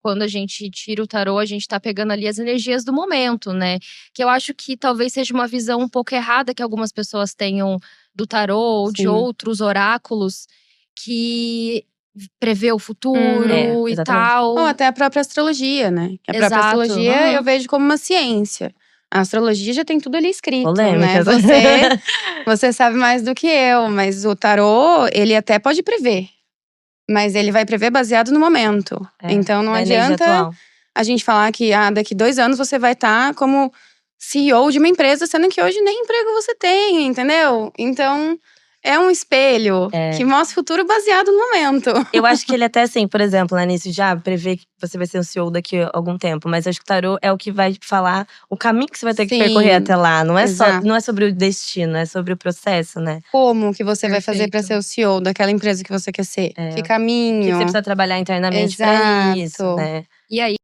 quando a gente tira o tarô, a gente tá pegando ali as energias do momento, né? Que eu acho que talvez seja uma visão um pouco errada que algumas pessoas tenham do tarô ou de Sim. outros oráculos que prevê o futuro e exatamente. tal. Ou até a própria astrologia, né? Que a própria Exato. astrologia eu vejo como uma ciência. A astrologia já tem tudo ali escrito, né? Polêmicas. Você sabe mais do que eu, mas o tarô, ele até pode prever. Mas ele vai prever baseado no momento. Então não na energia adianta atual. a gente falar que daqui 2 anos você vai estar como CEO de uma empresa, sendo que hoje nem emprego você tem, entendeu? Então é um espelho que mostra o futuro baseado no momento. Eu acho que ele até assim, por exemplo, né, nisso já prevê que você vai ser um CEO daqui a algum tempo. Mas acho que o tarô é o que vai falar o caminho que você vai ter que Sim, percorrer até lá. Não é exato. não é sobre o destino, é sobre o processo, né? Como que você vai fazer pra Perfeito. ser o CEO daquela empresa que você quer ser? Que O que caminho? você precisa trabalhar internamente pra isso, Exato. né? E aí,